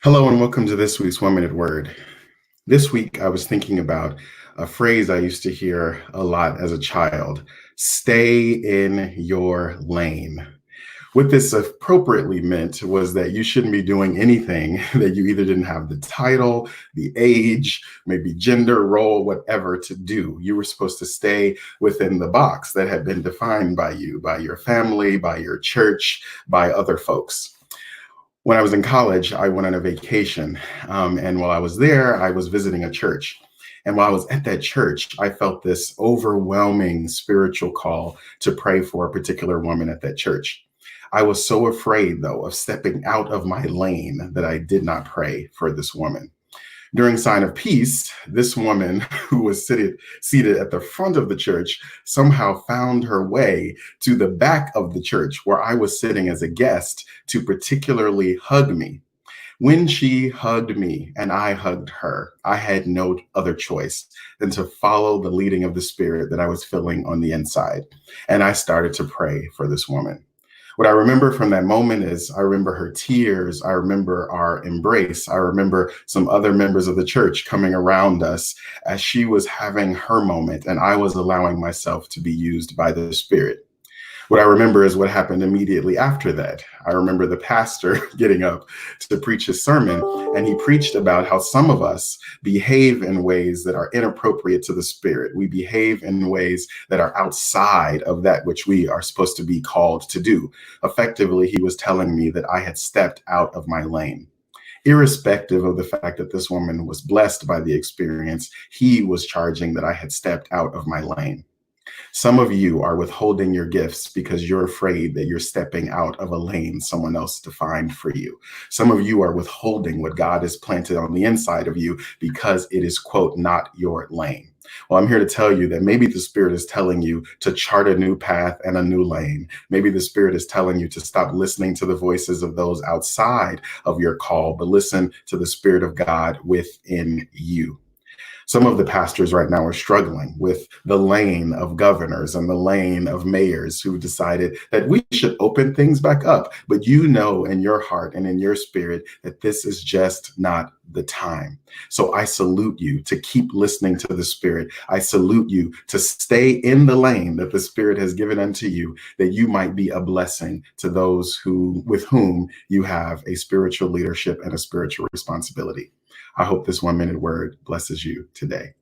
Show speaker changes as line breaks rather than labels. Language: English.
Hello and welcome to this week's 1 Minute Word. This week I was thinking about a phrase I used to hear a lot as a child: stay in your lane. What this appropriately meant was that you shouldn't be doing anything that you either didn't have the title, the age, maybe gender, role, whatever to do. You were supposed to stay within the box that had been defined by you, by your family, by your church, by other folks. When I was in college, I went on a vacation. And while I was there, I was visiting a church. And while I was at that church, I felt this overwhelming spiritual call to pray for a particular woman at that church. I was so afraid, though, of stepping out of my lane that I did not pray for this woman. During Sign of Peace, this woman who was seated at the front of the church somehow found her way to the back of the church where I was sitting as a guest to particularly hug me. When she hugged me and I hugged her, I had no other choice than to follow the leading of the Spirit that I was feeling on the inside. And I started to pray for this woman. What I remember from that moment is I remember her tears. I remember our embrace. I remember some other members of the church coming around us as she was having her moment and I was allowing myself to be used by the Spirit. What I remember is what happened immediately after that. I remember the pastor getting up to preach his sermon, and he preached about how some of us behave in ways that are inappropriate to the Spirit. We behave in ways that are outside of that which we are supposed to be called to do. Effectively, he was telling me that I had stepped out of my lane. Irrespective of the fact that this woman was blessed by the experience, he was charging that I had stepped out of my lane. Some of you are withholding your gifts because you're afraid that you're stepping out of a lane someone else defined for you. Some of you are withholding what God has planted on the inside of you because it is, quote, not your lane. Well, I'm here to tell you that maybe the Spirit is telling you to chart a new path and a new lane. Maybe the Spirit is telling you to stop listening to the voices of those outside of your call, but listen to the Spirit of God within you. Some of the pastors right now are struggling with the lane of governors and the lane of mayors who decided that we should open things back up. But you know in your heart and in your spirit that this is just not the time. So I salute you to keep listening to the Spirit. I salute you to stay in the lane that the Spirit has given unto you, that you might be a blessing to those with whom you have a spiritual leadership and a spiritual responsibility. I hope this 1 minute word blesses you today.